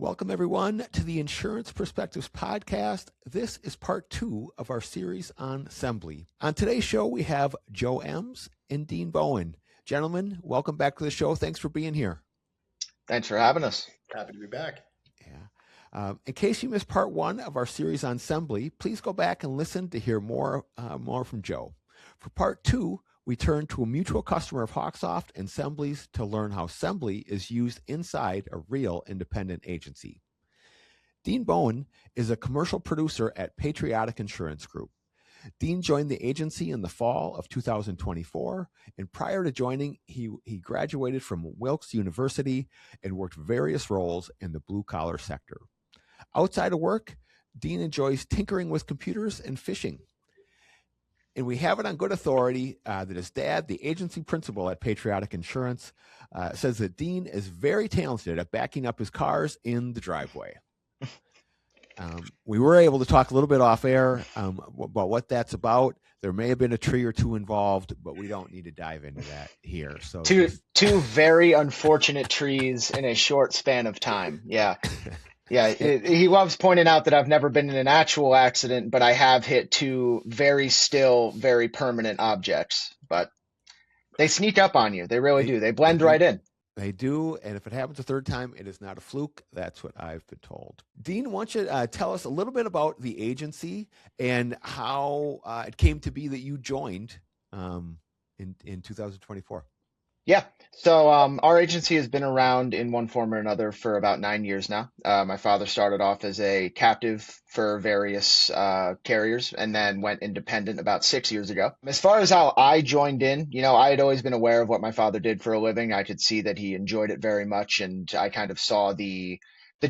Welcome, everyone, to the Insurance Perspectives podcast. This is part 2 of our series on Sembley. On today's show, we have Joe Ems and Dean Bowen. Gentlemen, welcome back to the show. Thanks for being here. Thanks for having us. Happy to be back. Yeah. In case you missed part 1 of our series on Sembley, please go back and listen to hear more from Joe. For part 2, we turn to a mutual customer of HawkSoft and Sembley's to learn how Sembley is used inside a real independent agency. Dean Bowen is a commercial producer at Patriotic Insurance Group. Dean joined the agency in the fall of 2024, and prior to joining, he graduated from Wilkes University and worked various roles in the blue-collar sector. Outside of work, Dean enjoys tinkering with computers and fishing. And we have it on good authority that his dad, the agency principal at Patriotic Insurance, says that Dean is very talented at backing up his cars in the driveway. We were able to talk a little bit off air about what that's about. There may have been a tree or two involved, but we don't need to dive into that here. So two very unfortunate trees in a short span of time. Yeah. Yeah, he loves pointing out that I've never been in an actual accident, but I have hit two very permanent objects. But they sneak up on you. They really do. They blend right in. They do, and if it happens a third time, it is not a fluke. That's what I've been told. Dean, why don't you tell us a little bit about the agency and how it came to be that you joined in 2024? Yeah. So our agency has been around in one form or another for about 9 years now. My father started off as a captive for various carriers and then went independent about 6 years ago. As far as how I joined in, I had always been aware of what my father did for a living. I could see that he enjoyed it very much, and I kind of saw the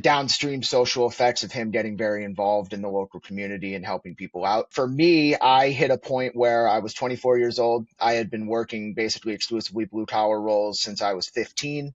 downstream social effects of him getting very involved in the local community and helping people out. For me, I hit a point where I was 24 years old. I had been working basically exclusively blue collar roles since I was 15.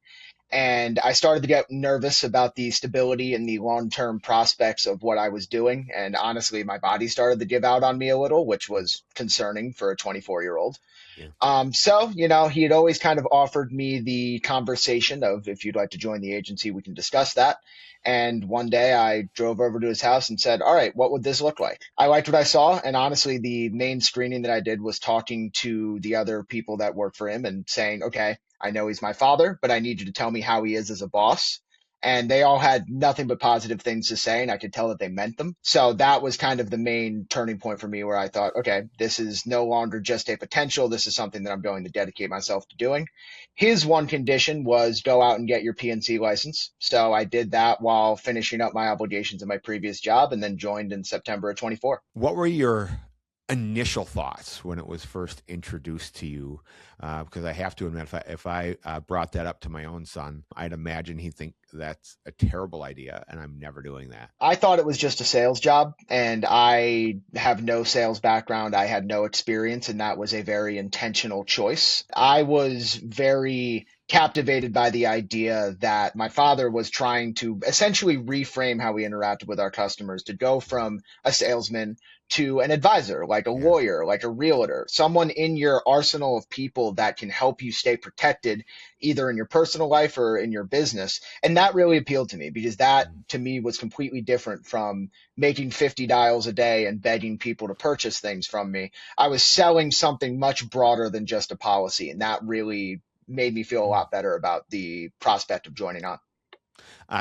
And I started to get nervous about the stability and the long-term prospects of what I was doing. And honestly, my body started to give out on me a little, which was concerning for a 24-year-old. Yeah. So, he had always kind of offered me the conversation of, if you'd like to join the agency, we can discuss that. And one day I drove over to his house and said, all right, what would this look like? I liked what I saw. And honestly, the main screening that I did was talking to the other people that work for him and saying, okay, I know he's my father, but I need you to tell me how he is as a boss. And they all had nothing but positive things to say, and I could tell that they meant them. So that was kind of the main turning point for me, where I thought, okay, this is no longer just a potential. This is something that I'm going to dedicate myself to doing. His one condition was go out and get your PNC license. So I did that while finishing up my obligations in my previous job, and then joined in September of 24. What were your initial thoughts when it was first introduced to you? Because I have to admit, if I brought that up to my own son, I'd imagine he'd think that's a terrible idea, and I'm never doing that. I thought it was just a sales job, and I have no sales background. I had no experience, and that was a very intentional choice. I was very captivated by the idea that my father was trying to essentially reframe how we interacted with our customers, to go from a salesman to an advisor, like a lawyer, like a realtor, someone in your arsenal of people that can help you stay protected either in your personal life or in your business. And that really appealed to me, because that to me was completely different from making 50 dials a day and begging people to purchase things from me. I was selling something much broader than just a policy, and that really made me feel a lot better about the prospect of joining on.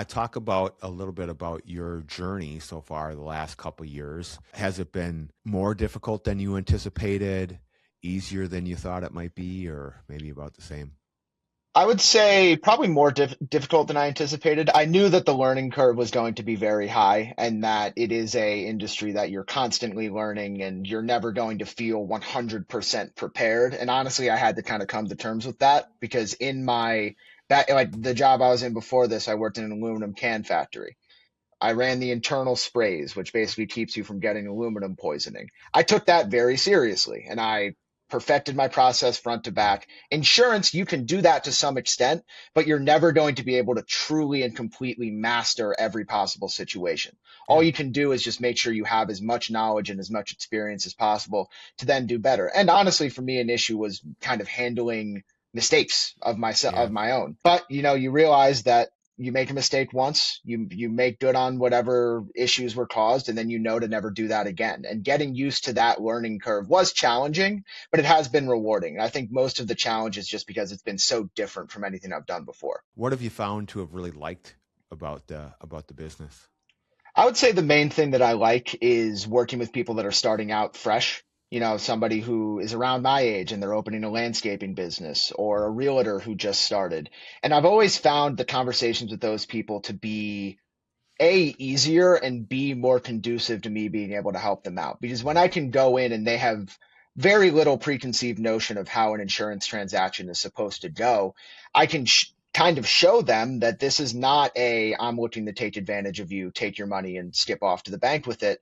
Talk about a little bit about your journey so far the last couple of years. Has it been more difficult than you anticipated, easier than you thought it might be, or maybe about the same? I would say probably more difficult than I anticipated. I knew that the learning curve was going to be very high, and that it is a industry that you're constantly learning, and you're never going to feel 100% prepared. And honestly, I had to kind of come to terms with that, because in the job I was in before this, I worked in an aluminum can factory. I ran the internal sprays, which basically keeps you from getting aluminum poisoning. I took that very seriously, and I perfected my process front to back. Insurance, you can do that to some extent, but you're never going to be able to truly and completely master every possible situation. All you can do is just make sure you have as much knowledge and as much experience as possible to then do better. And honestly, for me, an issue was kind of handling mistakes of my own. But you realize that you make a mistake once, you make good on whatever issues were caused, and then you know to never do that again. And getting used to that learning curve was challenging, but it has been rewarding. And I think most of the challenge is just because it's been so different from anything I've done before. What have you found to have really liked about the business? I would say the main thing that I like is working with people that are starting out fresh. You know, somebody who is around my age and they're opening a landscaping business, or a realtor who just started. And I've always found the conversations with those people to be A, easier, and B, more conducive to me being able to help them out. Because when I can go in and they have very little preconceived notion of how an insurance transaction is supposed to go, I can kind of show them that this is not a I'm looking to take advantage of you, take your money and skip off to the bank with it.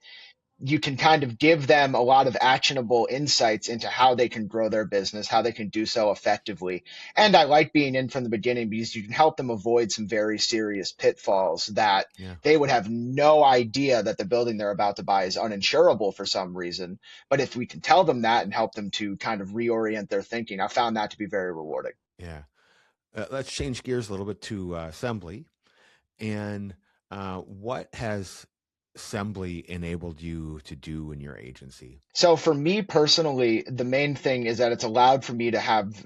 You can kind of give them a lot of actionable insights into how they can grow their business, how they can do so effectively. And I like being in from the beginning because you can help them avoid some very serious pitfalls that Yeah. they would have no idea that the building they're about to buy is uninsurable for some reason. But if we can tell them that and help them to kind of reorient their thinking, I found that to be very rewarding. Yeah. Let's change gears a little bit to Sembley. And what has Sembley enabled you to do in your agency? So for me personally, the main thing is that it's allowed for me to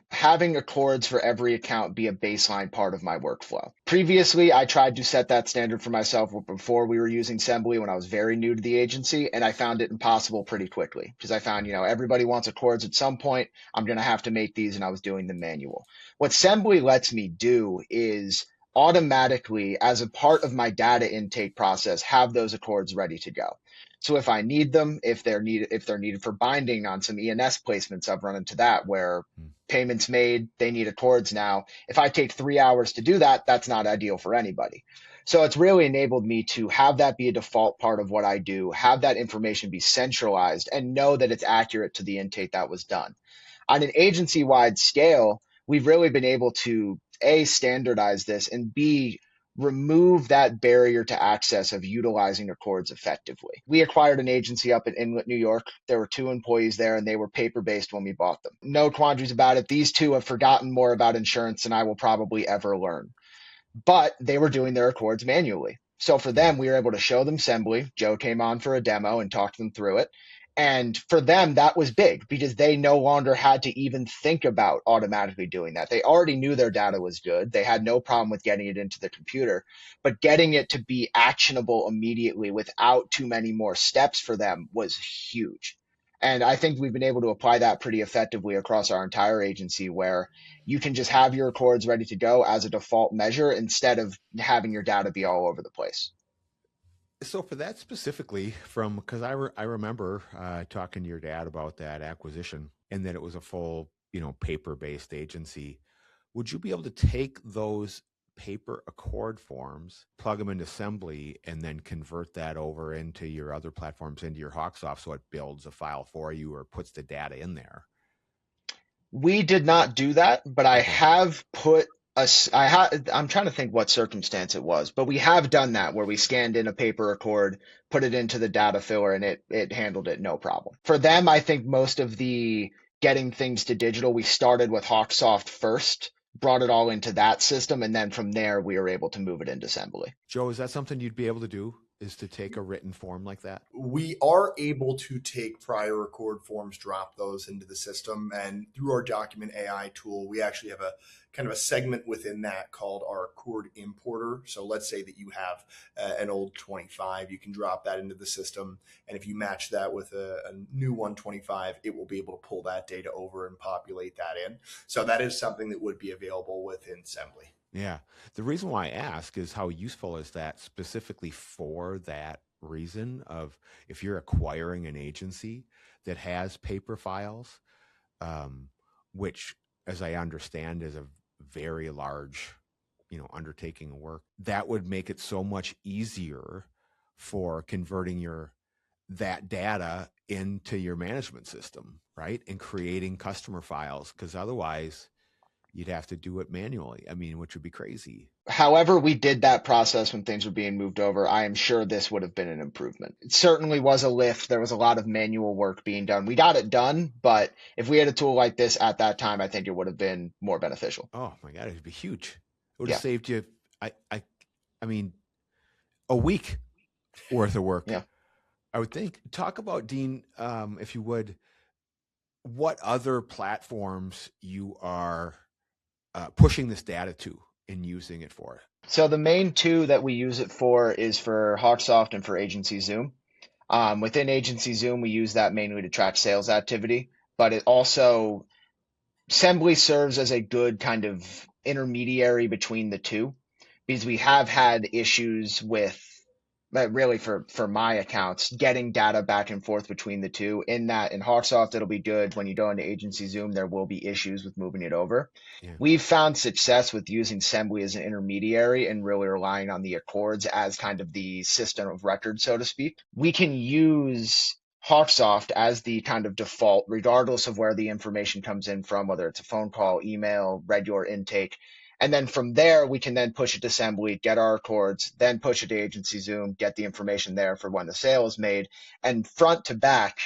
having accords for every account be a baseline part of my workflow. Previously, I tried to set that standard for myself before we were using Sembley when I was very new to the agency, and I found it impossible pretty quickly because I found, everybody wants accords at some point. I'm going to have to make these, and I was doing the manual. What Sembley lets me do is automatically, as a part of my data intake process, have those accords ready to go. So if I need them, if they're needed for binding on some E&S placements, I've run into that where payments made, they need accords now. If I take 3 hours to do that, that's not ideal for anybody. So it's really enabled me to have that be a default part of what I do, have that information be centralized, and know that it's accurate to the intake that was done. On an agency-wide scale, we've really been able to A, standardize this, and B, remove that barrier to access of utilizing Accords effectively. We acquired an agency up in Inlet, New York. There were 2 employees there, and they were paper-based when we bought them. No quandaries about it. These two have forgotten more about insurance than I will probably ever learn. But they were doing their Accords manually. So for them, we were able to show them Sembley. Joe came on for a demo and talked them through it. And for them, that was big because they no longer had to even think about automatically doing that. They already knew their data was good. They had no problem with getting it into the computer, but getting it to be actionable immediately without too many more steps for them was huge. And I think we've been able to apply that pretty effectively across our entire agency where you can just have your accords ready to go as a default measure instead of having your data be all over the place. So for that specifically, because I remember talking to your dad about that acquisition and that it was a full paper based agency. Would you be able to take those paper Accord forms, plug them into Sembley, and then convert that over into your other platforms, into your HawkSoft, so it builds a file for you or puts the data in there? We did not do that, but I Okay. have put I'm trying to think what circumstance it was, but we have done that where we scanned in a paper Accord, put it into the data filler, and it handled it no problem. For them, I think most of the getting things to digital, we started with HawkSoft first, brought it all into that system, and then from there we were able to move it into Sembley. Joe, is that something you'd be able to do? Is to take a written form like that? We are able to take prior Accord forms, drop those into the system, and through our document AI tool, we actually have a kind of a segment within that called our Accord importer. So let's say that you have an old 25, you can drop that into the system, and if you match that with a new 125, it will be able to pull that data over and populate that in. So that is something that would be available within Sembley. Yeah. The reason why I ask is how useful is that specifically for that reason of if you're acquiring an agency that has paper files, which, as I understand, is a very large, undertaking of work, that would make it so much easier for converting that data into your management system, right? And creating customer files, because otherwise you'd have to do it manually. I mean, which would be crazy. However, we did that process when things were being moved over. I am sure this would have been an improvement. It certainly was a lift. There was a lot of manual work being done. We got it done, but if we had a tool like this at that time, I think it would have been more beneficial. Oh my God, it'd be huge. It would have Yeah. saved you. I I mean, a week worth of work, Yeah. I would think. Talk about, Dean, if you would, what other platforms you are pushing this data to and using it for. So the main two that we use it for is for HawkSoft and for Agency Zoom. Within Agency Zoom, we use that mainly to track sales activity, but it also Sembley serves as a good kind of intermediary between the two because we have had issues with really for my accounts getting data back and forth between the two. In that in HawkSoft it'll be good. When you go into Agency Zoom, there will be issues with moving it over. Yeah. We've found success with using Sembley as an intermediary and really relying on the Accords as kind of the system of record, so to speak. We can use HawkSoft as the kind of default, regardless of where the information comes in from, whether it's a phone call, email, read your intake. And then from there, we can then push it to Sembley, get our Accords, then push it to Agency Zoom, get the information there for when the sale is made. And front to back,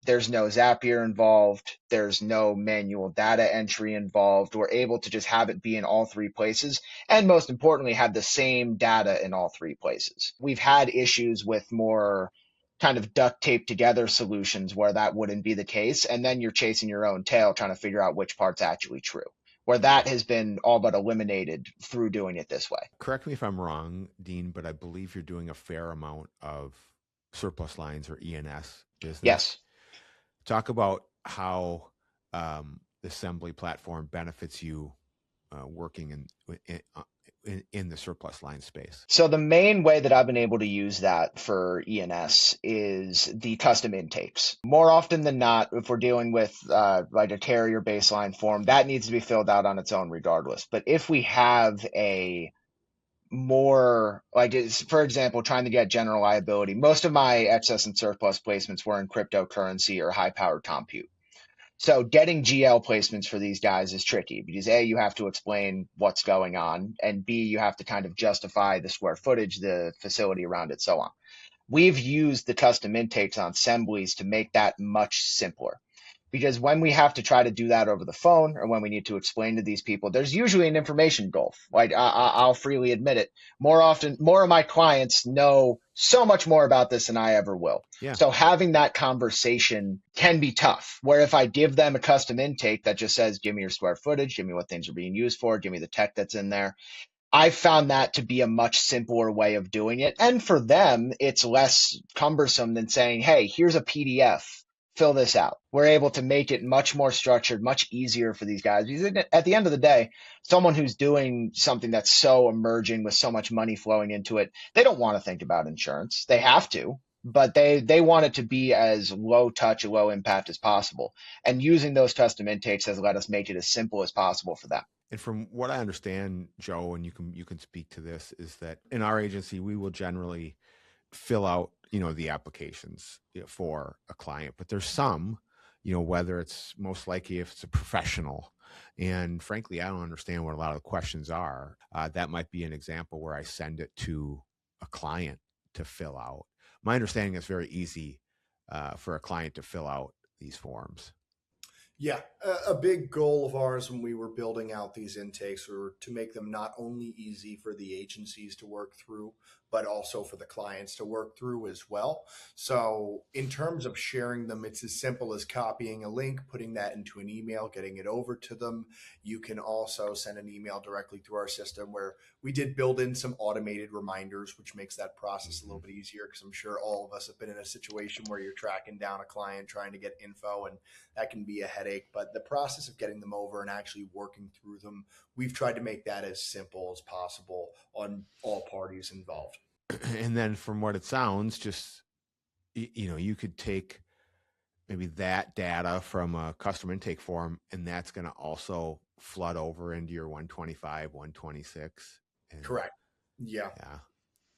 there's no Zapier involved. There's no manual data entry involved. We're able to just have it be in all three places. And most importantly, have the same data in all three places. We've had issues with more kind of duct tape together solutions where that wouldn't be the case. And then you're chasing your own tail trying to figure out which part's actually true, where that has been all but eliminated through doing it this way. Correct me if I'm wrong, Dean, but I believe you're doing a fair amount of surplus lines or ENS business. Yes. Talk about how the Sembley platform benefits you working in the surplus line space. So the main way that I've been able to use that for ENS is the custom intakes. More often than not, if we're dealing with like a carrier baseline form, that needs to be filled out on its own regardless. But if we have a more like, for example, trying to get general liability, most of my excess and surplus placements were in cryptocurrency or high powered compute. So getting GL placements for these guys is tricky because A, you have to explain what's going on, and B, you have to kind of justify the square footage, the facility around it, so on. We've used the custom intakes on Sembleys to make that much simpler. Because when we have to try to do that over the phone or when we need to explain to these people, there's usually an information gulf. Like I'll freely admit it. More often, more of my clients know so much more about this than I ever will. Yeah. So having that conversation can be tough. Where if I give them a custom intake that just says, give me your square footage, give me what things are being used for, give me the tech that's in there, I found that to be a much simpler way of doing it. And for them, it's less cumbersome than saying, hey, here's a PDF, fill this out. We're able to make it much more structured, much easier for these guys. Because at the end of the day, someone who's doing something that's so emerging with so much money flowing into it, they don't want to think about insurance. They have to, but they want it to be as low touch, low impact as possible. And using those custom intakes has let us make it as simple as possible for them. And from what I understand, Joe, and you can speak to this, is that in our agency we will generally fill out the applications for a client, but there's some, whether it's most likely if it's a professional, and frankly I don't understand what a lot of the questions are. That might be an example where I send it to a client to fill out. My understanding is very easy for a client to fill out these forms. Yeah, a big goal of ours when we were building out these intakes were to make them not only easy for the agencies to work through, but also for the clients to work through as well. So in terms of sharing them, it's as simple as copying a link, putting that into an email, getting it over to them. You can also send an email directly through our system where we did build in some automated reminders, which makes that process a little bit easier because I'm sure all of us have been in a situation where you're tracking down a client trying to get info, and that can be a headache. But the process of getting them over and actually working through them, we've tried to make that as simple as possible on all parties involved. And then from what it sounds, just, you could take maybe that data from a customer intake form, and that's going to also flood over into your 125, 126. Correct. Yeah. Yeah.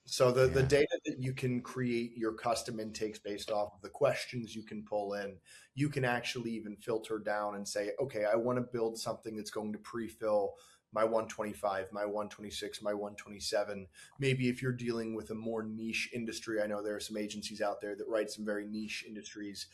So the data that you can create your custom intakes based off of the questions you can pull in, you can actually even filter down and say, okay, I want to build something that's going to pre-fill my 125, my 126, my 127. Maybe if you're dealing with a more niche industry, I know there are some agencies out there that write some very niche industries.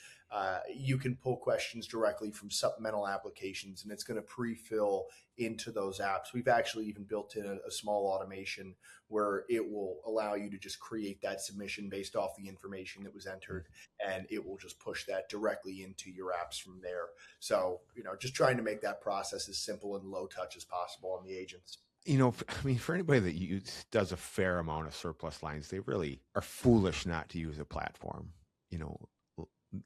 you can pull questions directly from supplemental applications, and it's going to pre-fill into those apps. We've actually even built in a small automation where it will allow you to just create that submission based off the information that was entered, and it will just push that directly into your apps from there. So, just trying to make that process as simple and low touch as possible on the agents. For anybody that does a fair amount of surplus lines, they really are foolish not to use a platform,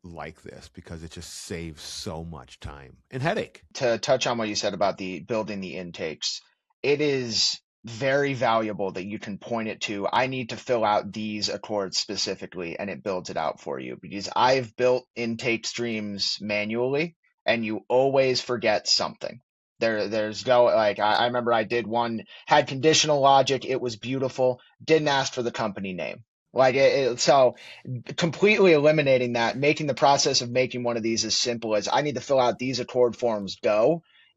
like this, because it just saves so much time and headache. To touch on what you said about building the intakes, it is very valuable that you can point it to, I need to fill out these ACORDs specifically, and it builds it out for you. Because I've built intake streams manually, and you always forget something. There's no, like, I remember I did one, had conditional logic, it was beautiful, didn't ask for the company name. So completely eliminating that, making the process of making one of these as simple as I need to fill out these ACORD forms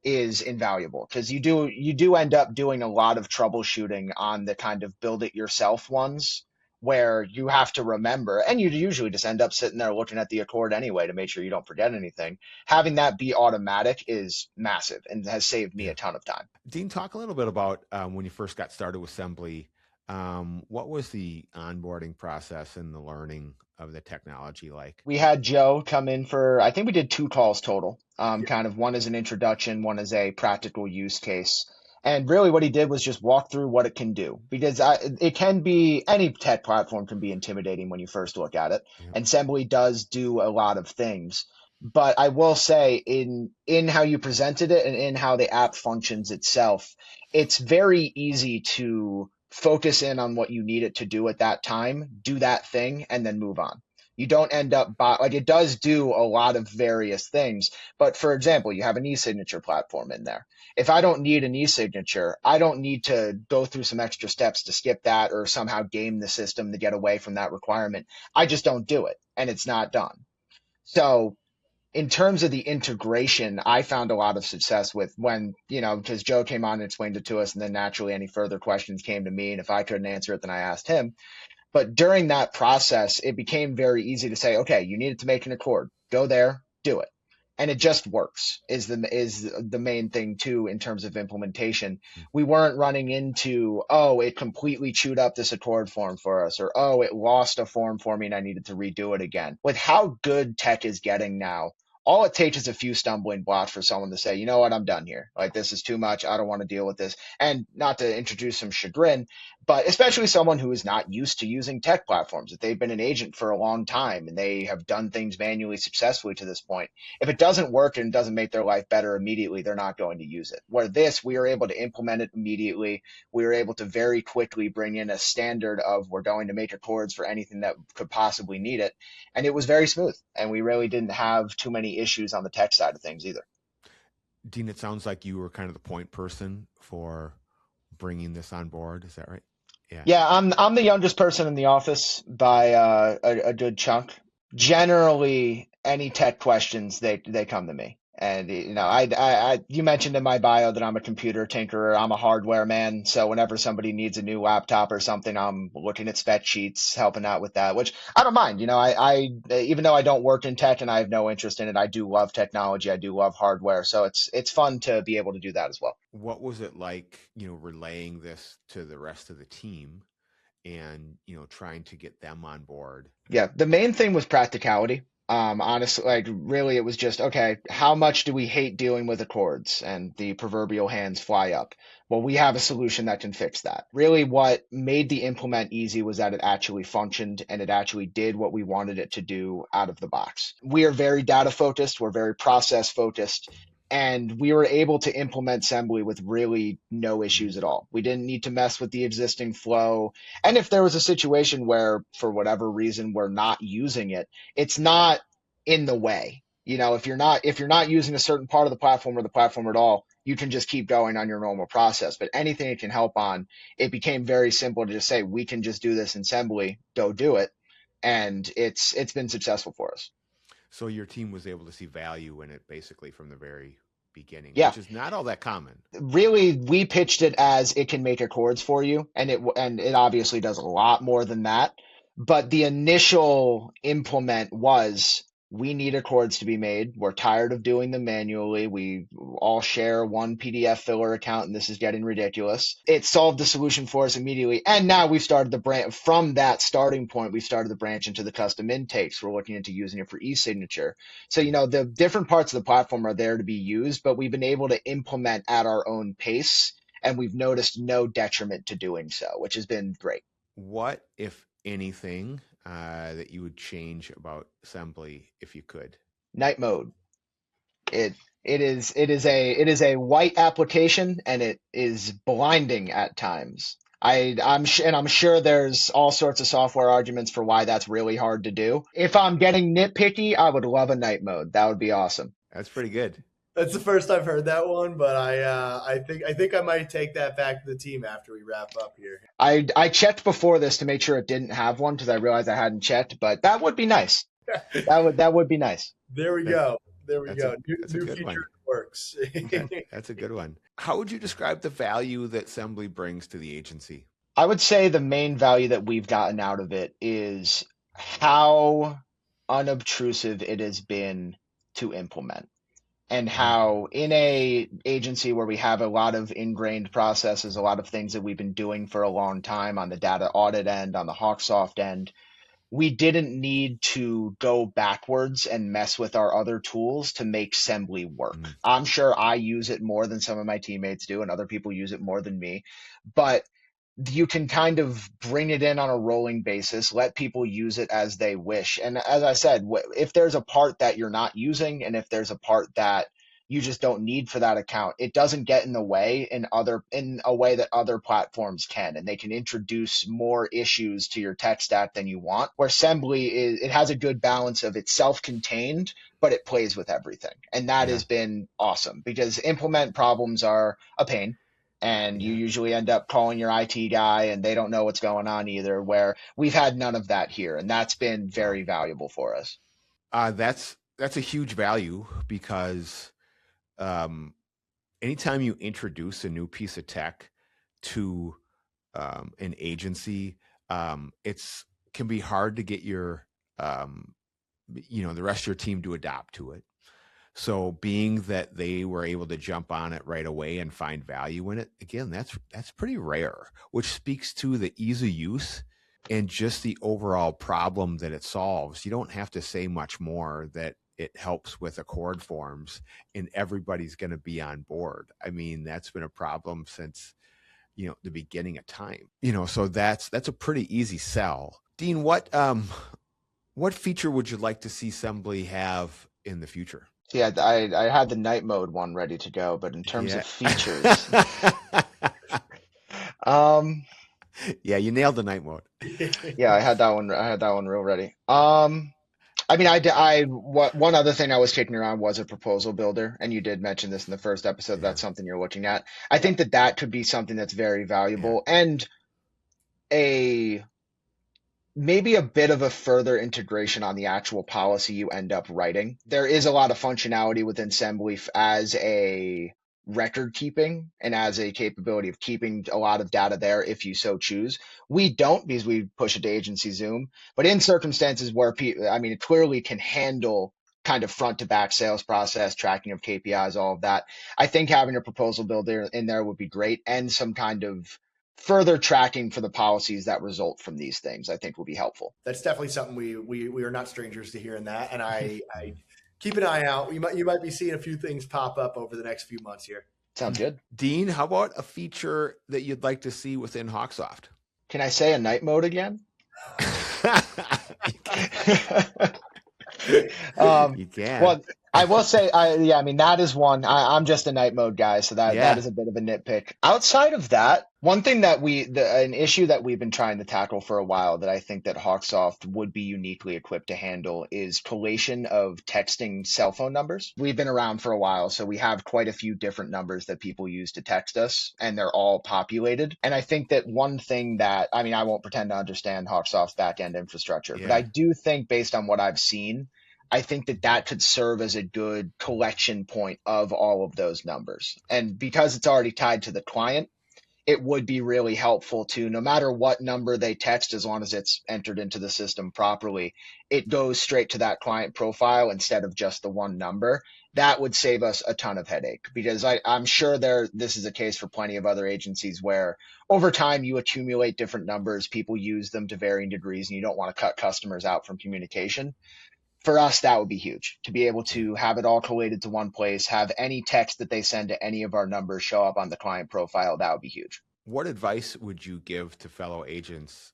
is invaluable, because you do end up doing a lot of troubleshooting on the kind of build it yourself ones where you have to remember, and you usually just end up sitting there looking at the ACORD anyway to make sure you don't forget anything. Having that be automatic is massive and has saved me a ton of time. Dean, talk a little bit about when you first got started with Sembley. What was the onboarding process and the learning of the technology like? We had Joe come in for, I think we did 2 calls total. Kind of one as an introduction, one as a practical use case. And really what he did was just walk through what it can do, because it can be, any tech platform can be intimidating when you first look at it. Yep. And Sembley does do a lot of things. But I will say in how you presented it and in how the app functions itself, it's very easy to focus in on what you need it to do at that time, do that thing, and then move on. You don't end up it does do a lot of various things. But for example, you have an e-signature platform in there. If I don't need an e-signature, I don't need to go through some extra steps to skip that or somehow game the system to get away from that requirement. I just don't do it, and it's not done. So in terms of the integration, I found a lot of success with when, because Joe came on and explained it to us, and then naturally any further questions came to me, and if I couldn't answer it, then I asked him. But during that process, it became very easy to say, okay, you needed to make an ACORD. Go there, do it. And it just works is the main thing too in terms of implementation. We weren't running into, oh, it completely chewed up this ACORD form for us, or oh, it lost a form for me and I needed to redo it again. With how good tech is getting now, all it takes is a few stumbling blocks for someone to say, you know what, I'm done here. Like, this is too much. I don't want to deal with this. And not to introduce some chagrin, but especially someone who is not used to using tech platforms, if they've been an agent for a long time and they have done things manually successfully to this point, if it doesn't work and doesn't make their life better immediately, they're not going to use it. Where this, we are able to implement it immediately. We are able to very quickly bring in a standard of we're going to make ACORDs for anything that could possibly need it. And it was very smooth. And we really didn't have too many issues on the tech side of things either. Dean, it sounds like you were kind of the point person for bringing this on board. Is that right? Yeah, I'm the youngest person in the office by a good chunk. Generally, any tech questions, they come to me. And you mentioned in my bio that I'm a computer tinkerer. I'm a hardware man. So whenever somebody needs a new laptop or something, I'm looking at spec sheets, helping out with that, which I don't mind. I even though I don't work in tech and I have no interest in it, I do love technology. I do love hardware. So it's fun to be able to do that as well. What was it like, relaying this to the rest of the team and, trying to get them on board? Yeah, the main thing was practicality. Honestly, really, it was just, okay, how much do we hate dealing with ACORDs and the proverbial hands fly up? Well, we have a solution that can fix that. Really, what made the implement easy was that it actually functioned and it actually did what we wanted it to do out of the box. We are very data focused. We're very process focused. And we were able to implement Sembley with really no issues at all. We didn't need to mess with the existing flow. And if there was a situation where, for whatever reason, we're not using it, it's not in the way. If you're not using a certain part of the platform or the platform at all, you can just keep going on your normal process. But anything it can help on, it became very simple to just say, we can just do this in Sembley, go do it. And it's been successful for us. So your team was able to see value in it basically from the very beginning, yeah. Which is not all that common. Really, we pitched it as it can make ACORDs for you, and it obviously does a lot more than that. But the initial implement was We need accords to be made. We're tired of doing them manually. We all share one PDF filler account, and this is getting ridiculous. It solved the solution for us immediately. And now we've started the branch from that starting point. We started the branch into the custom intakes. We're looking into using it for e-signature. So, the different parts of the platform are there to be used, but we've been able to implement at our own pace, and we've noticed no detriment to doing so, which has been great. What, if anything, that you would change about Sembley if you could? Night mode. It it is a white application, and it is blinding at times. I'm sure there's all sorts of software arguments for why that's really hard to do. If I'm getting nitpicky, I would love a night mode. That would be awesome. That's pretty good. That's the first I've heard that one, but I think I might take that back to the team after we wrap up here. I checked before this to make sure it didn't have one because I realized I hadn't checked, but that would be nice. That would be nice. There we go. There we go. That's a New good feature one. works. That's a good one. How would you describe the value that Sembley brings to the agency? I would say the main value that we've gotten out of it is how unobtrusive it has been to implement, and how in a agency where we have a lot of ingrained processes, a lot of things that we've been doing for a long time on the data audit end, on the HawkSoft end, we didn't need to go backwards and mess with our other tools to make Sembley work. I'm sure I use it more than some of my teammates do, and other people use it more than me, but you can kind of bring it in on a rolling basis, let people use it as they wish. And as I said, if there's a part that you're not using, and if there's a part that you just don't need for that account, it doesn't get in the way in a way that other platforms can, and they can introduce more issues to your tech stack than you want. Where Sembley it has a good balance of it's self-contained, but it plays with everything. And that has been awesome, because implement problems are a pain. And you usually end up calling your IT guy, and they don't know what's going on either, where we've had none of that here. And that's been very valuable for us. That's a huge value, because anytime you introduce a new piece of tech to an agency, it's can be hard to get your the rest of your team to adopt to it. So being that they were able to jump on it right away and find value in it, again, that's pretty rare, which speaks to the ease of use and just the overall problem that it solves. You don't have to say much more that it helps with ACORD forms and everybody's going to be on board. I mean, that's been a problem since, the beginning of time, so that's a pretty easy sell. Dean, what feature would you like to see Sembley have in the future? Yeah, I had the night mode one ready to go, but in terms of features, yeah, you nailed the night mode. Yeah, I had that one real ready. I mean, one other thing I was kicking around was a proposal builder, and you did mention this in the first episode. That's something you're looking at. I think that could be something that's very valuable, and maybe a bit of a further integration on the actual policy you end up writing. There is a lot of functionality within Sembley as a record keeping and as a capability of keeping a lot of data there if you so choose. We don't, because we push it to agency Zoom, but in circumstances where it clearly can handle kind of front to back sales process, tracking of KPIs, all of that. I think having a proposal builder in there would be great, and some kind of further tracking for the policies that result from these things, I think, will be helpful. That's definitely something we are not strangers to hearing that, and I keep an eye out. You might be seeing a few things pop up over the next few months here. Sounds good. Dean, how about a feature that you'd like to see within HawkSoft? Can I say a night mode again? You can. Well, I will say, that is one. I'm just a night mode guy, so that is a bit of a nitpick. Outside of that, one thing that an issue that we've been trying to tackle for a while that I think that HawkSoft would be uniquely equipped to handle is collation of texting cell phone numbers. We've been around for a while, so we have quite a few different numbers that people use to text us, and they're all populated. And I think that one thing that, I won't pretend to understand HawkSoft's back-end infrastructure, but I do think, based on what I've seen, I think that could serve as a good collection point of all of those numbers. And because it's already tied to the client, it would be really helpful to, no matter what number they text, as long as it's entered into the system properly, it goes straight to that client profile instead of just the one number. That would save us a ton of headache, because I'm sure this is a case for plenty of other agencies where over time you accumulate different numbers, people use them to varying degrees, and you don't want to cut customers out from communication. For us, that would be huge, to be able to have it all collated to one place, have any text that they send to any of our numbers show up on the client profile. That would be huge. What advice would you give to fellow agents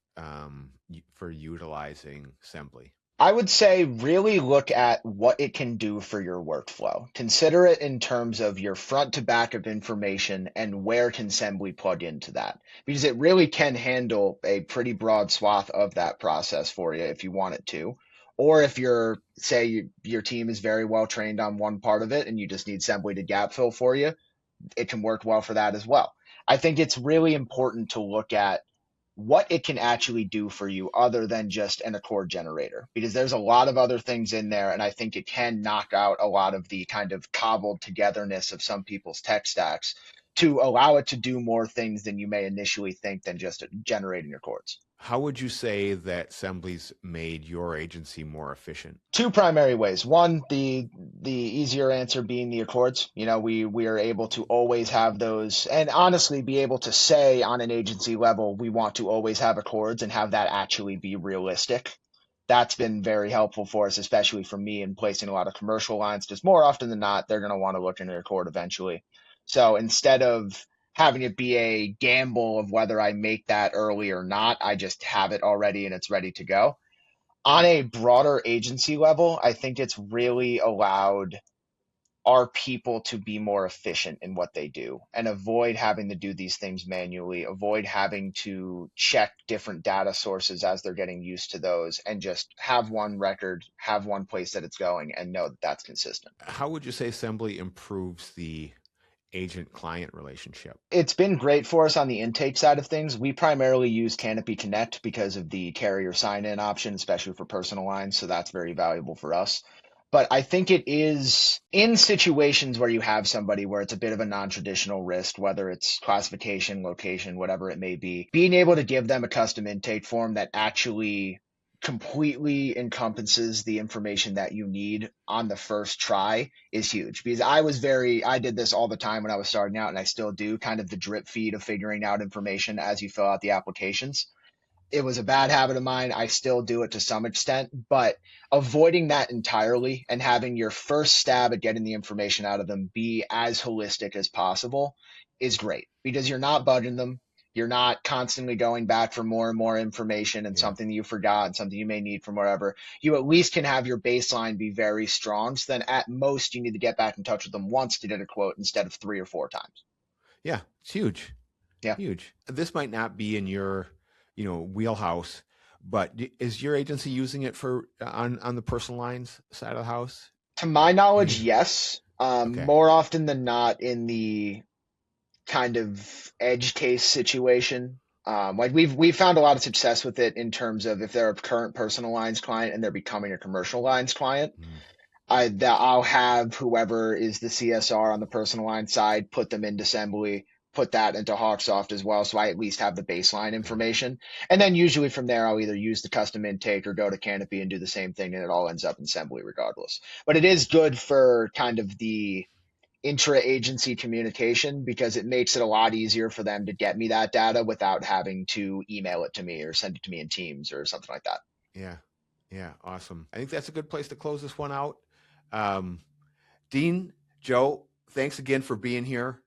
for utilizing Sembley? I would say really look at what it can do for your workflow. Consider it in terms of your front to back of information and where can Sembley plug into that, because it really can handle a pretty broad swath of that process for you if you want it to. Or if your team is very well trained on one part of it and you just need Sembley to gap fill for you, it can work well for that as well. I think it's really important to look at what it can actually do for you other than just an ACORD generator, because there's a lot of other things in there, and I think it can knock out a lot of the kind of cobbled togetherness of some people's tech stacks to allow it to do more things than you may initially think than just generating ACORDs. How would you say that Sembley's made your agency more efficient? Two primary ways. One, the easier answer being the ACORDs. We are able to always have those, and honestly be able to say on an agency level, we want to always have ACORDs and have that actually be realistic. That's been very helpful for us, especially for me in placing a lot of commercial lines, because more often than not, they're going to want to look into their ACORD eventually. So instead of having it be a gamble of whether I make that early or not, I just have it already and it's ready to go. On a broader agency level, I think it's really allowed our people to be more efficient in what they do and avoid having to do these things manually, avoid having to check different data sources as they're getting used to those, and just have one record, have one place that it's going, and know that that's consistent. How would you say Sembley improves the agent-client relationship? It's been great for us on the intake side of things. We primarily use Canopy Connect because of the carrier sign-in option, especially for personal lines, so that's very valuable for us. But I think it is in situations where you have somebody where it's a bit of a non-traditional risk, whether it's classification, location, whatever it may be, being able to give them a custom intake form that actually completely encompasses the information that you need on the first try is huge. Because I did this all the time when I was starting out, and I still do, kind of the drip feed of figuring out information as you fill out the applications. It was a bad habit of mine. I still do it to some extent, but avoiding that entirely and having your first stab at getting the information out of them be as holistic as possible is great, because you're not bugging them. You're not constantly going back for more and more information and something that you forgot and something you may need from wherever. You at least can have your baseline be very strong. So then at most you need to get back in touch with them once to get a quote instead of 3 or 4 times. Yeah, it's huge. Yeah. Huge. This might not be in your wheelhouse, but is your agency using it for on the personal lines side of the house? To my knowledge, yes. Okay. More often than not in the kind of edge case situation. Like we've found a lot of success with it in terms of if they're a current personal lines client and they're becoming a commercial lines client, I'll have whoever is the CSR on the personal line side put them into Sembley, put that into HawkSoft as well, so I at least have the baseline information. And then usually from there, I'll either use the custom intake or go to Canopy and do the same thing, and it all ends up in Sembley regardless. But it is good for kind of the intra-agency communication, because it makes it a lot easier for them to get me that data without having to email it to me or send it to me in Teams or something like that. Yeah, awesome. I think that's a good place to close this one out. Dean, Joe, thanks again for being here.